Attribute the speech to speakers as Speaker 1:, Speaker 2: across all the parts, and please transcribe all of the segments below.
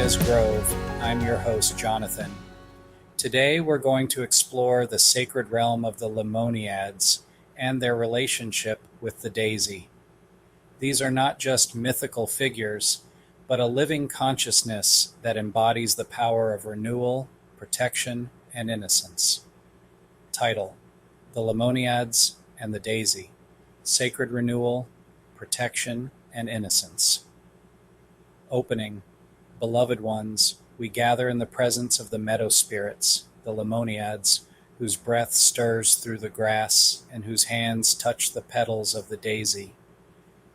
Speaker 1: Leimoniads Grove. I'm your host, Jonathan. Today we're going to explore the sacred realm of the Leimoniads and their relationship with the daisy. These are not just mythical figures, but a living consciousness that embodies the power of renewal, protection, and innocence. Title: The Leimoniads and the Daisy. Sacred Renewal, Protection, and Innocence. Opening. Beloved ones, we gather in the presence of the meadow spirits, the Leimoniads, whose breath stirs through the grass and whose hands touch the petals of the daisy.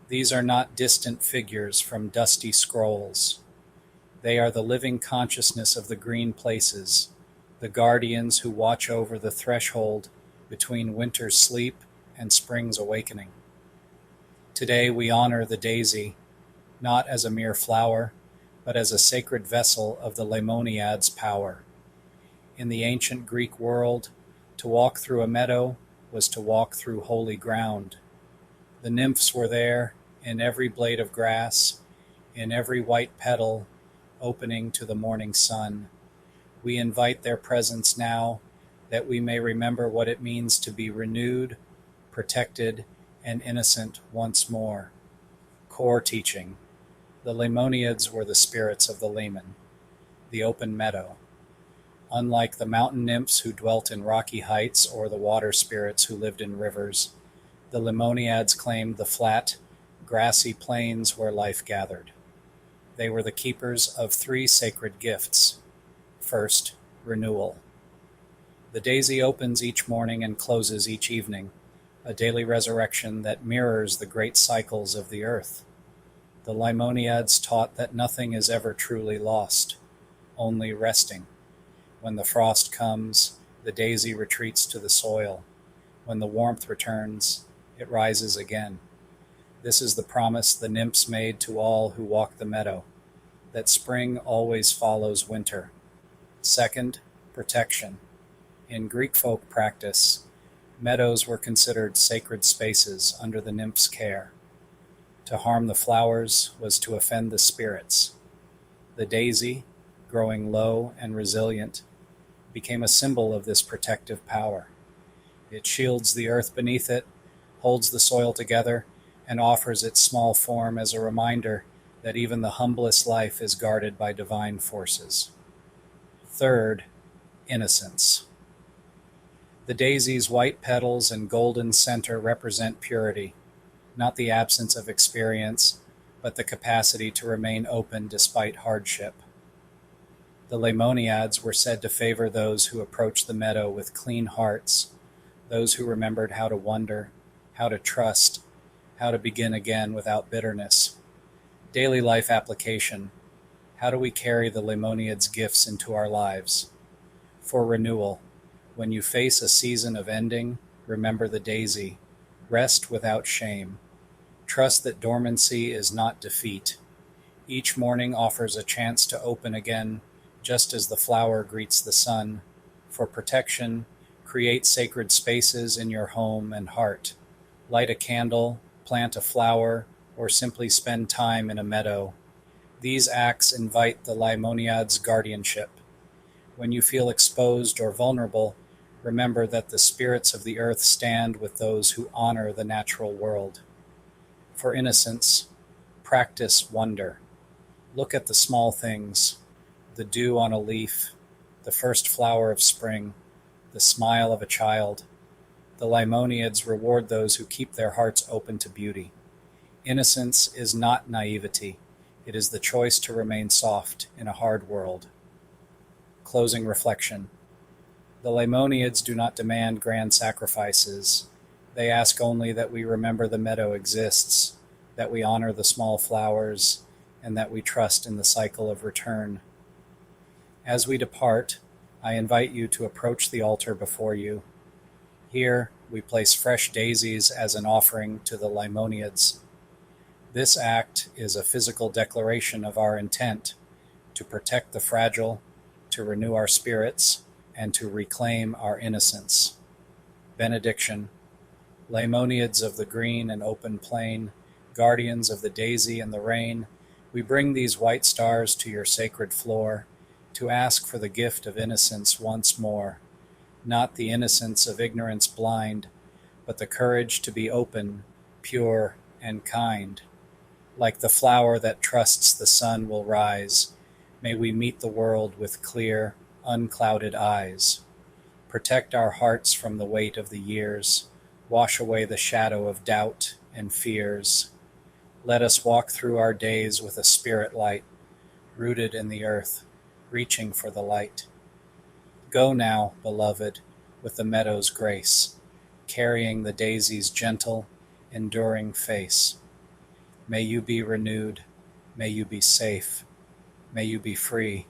Speaker 1: These are not distant figures from dusty scrolls. They are the living consciousness of the green places, the guardians who watch over the threshold between winter's sleep and spring's awakening. Today we honor the daisy, not as a mere flower, but as a sacred vessel of the Leimoniads' power. In the ancient Greek world, to walk through a meadow was to walk through holy ground. The nymphs were there, in every blade of grass, in every white petal, opening to the morning sun. We invite their presence now, that we may remember what it means to be renewed, protected, and innocent once more. Core teaching. The Leimoniads were the spirits of the Leiman, the open meadow. Unlike the mountain nymphs who dwelt in rocky heights or the water spirits who lived in rivers, the Leimoniads claimed the flat, grassy plains where life gathered. They were the keepers of three sacred gifts. First, renewal. The daisy opens each morning and closes each evening, a daily resurrection that mirrors the great cycles of the earth. The Leimoniads taught that nothing is ever truly lost, only resting. When the frost comes, the daisy retreats to the soil. When the warmth returns, it rises again. This is the promise the nymphs made to all who walk the meadow, that spring always follows winter. Second, protection. In Greek folk practice, meadows were considered sacred spaces under the nymphs' care. To harm the flowers was to offend the spirits. The daisy, growing low and resilient, became a symbol of this protective power. It shields the earth beneath it, holds the soil together, and offers its small form as a reminder that even the humblest life is guarded by divine forces. Third, innocence. The daisy's white petals and golden center represent purity, not the absence of experience, but the capacity to remain open despite hardship. The Leimoniads were said to favor those who approached the meadow with clean hearts, those who remembered how to wonder, how to trust, how to begin again without bitterness. Daily life application. How do we carry the Leimoniads' gifts into our lives? For renewal, when you face a season of ending, remember the daisy. Rest without shame. Trust that dormancy is not defeat. Each morning offers a chance to open again, just as the flower greets the sun. For protection, create sacred spaces in your home and heart. Light a candle, plant a flower, or simply spend time in a meadow. These acts invite the Leimoniads' guardianship. When you feel exposed or vulnerable, remember that the spirits of the earth stand with those who honor the natural world. For innocence, practice wonder. Look at the small things, the dew on a leaf, the first flower of spring, the smile of a child. The Leimoniads reward those who keep their hearts open to beauty. Innocence is not naivety. It is the choice to remain soft in a hard world. Closing reflection. The Leimoniads do not demand grand sacrifices. They ask only that we remember the meadow exists, that we honor the small flowers, and that we trust in the cycle of return. As we depart, I invite you to approach the altar before you. Here, we place fresh daisies as an offering to the Leimoniads. This act is a physical declaration of our intent to protect the fragile, to renew our spirits, and to reclaim our innocence. Benediction. Leimoniads of the green and open plain, guardians of the daisy and the rain, We bring these white stars to your sacred floor to ask for the gift of innocence once more, not the innocence of ignorance blind, but the courage to be open, pure, and kind. Like the flower that trusts the sun will rise, may we meet the world with clear, unclouded eyes. Protect our hearts from the weight of the years, wash away the shadow of doubt and fears. Let us walk through our days with a spirit light, rooted in the earth, reaching for the light. Go now, beloved, with the meadow's grace, carrying the daisy's gentle, enduring face. May you be renewed, may you be safe, may you be free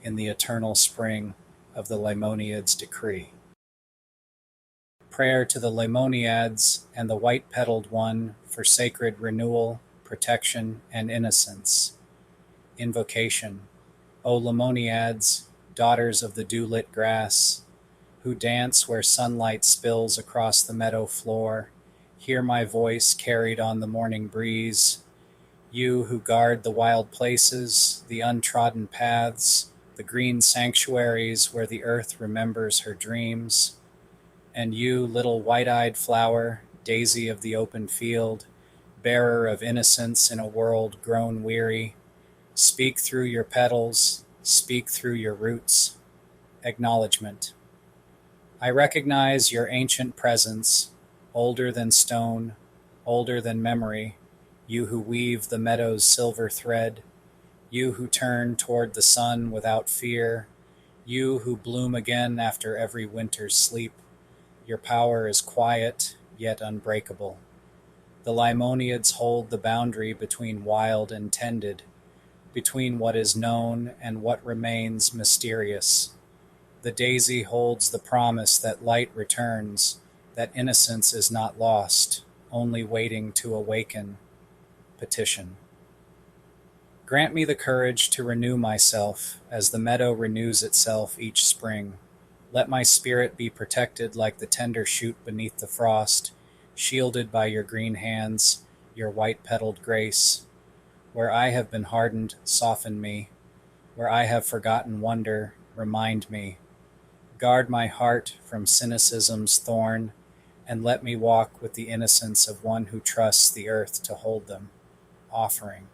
Speaker 1: in the eternal spring of the Leimoniads' decree. Prayer to the Leimoniads and the white-petaled one for sacred renewal, protection, and innocence. Invocation. O Leimoniads, daughters of the dew-lit grass, who dance where sunlight spills across the meadow floor, hear my voice carried on the morning breeze. You who guard the wild places, the untrodden paths, the green sanctuaries where the earth remembers her dreams. And you, little white-eyed flower, daisy of the open field, bearer of innocence in a world grown weary, speak through your petals, speak through your roots. Acknowledgement. I recognize your ancient presence, older than stone, older than memory, you who weave the meadow's silver thread, you who turn toward the sun without fear, you who bloom again after every winter's sleep. Your power is quiet, yet unbreakable. The Leimoniads hold the boundary between wild and tended, between what is known and what remains mysterious. The daisy holds the promise that light returns, that innocence is not lost, only waiting to awaken. Petition. Grant me the courage to renew myself as the meadow renews itself each spring. Let my spirit be protected like the tender shoot beneath the frost, shielded by your green hands, your white-petaled grace. Where I have been hardened, soften me. Where I have forgotten wonder, remind me. Guard my heart from cynicism's thorn, and let me walk with the innocence of one who trusts the earth to hold them. Offering.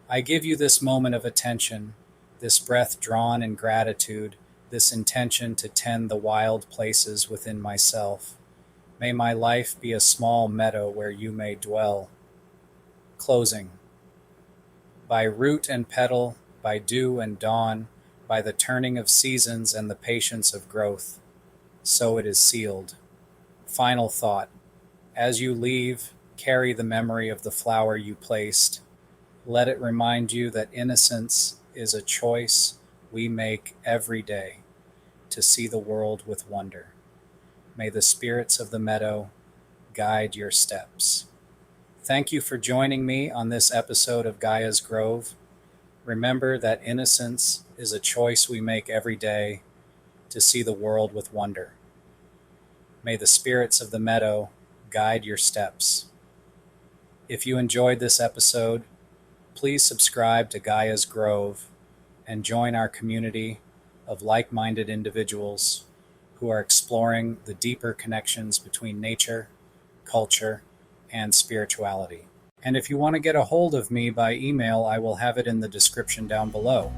Speaker 1: I give you this moment of attention, this breath drawn in gratitude, this intention to tend the wild places within myself. May my life be a small meadow where you may dwell. Closing. By root and petal, by dew and dawn, by the turning of seasons and the patience of growth, so it is sealed. Final thought. As you leave, carry the memory of the flower you placed. Let it remind you that innocence is a choice we make every day to see the world with wonder. May the spirits of the meadow guide your steps. Thank you for joining me on this episode of Gaia's Grove. Remember that innocence is a choice we make every day to see the world with wonder. May the spirits of the meadow guide your steps. If you enjoyed this episode, please subscribe to Gaia's Grove and join our community of like-minded individuals who are exploring the deeper connections between nature, culture, and spirituality. And if you want to get a hold of me by email, I will have it in the description down below.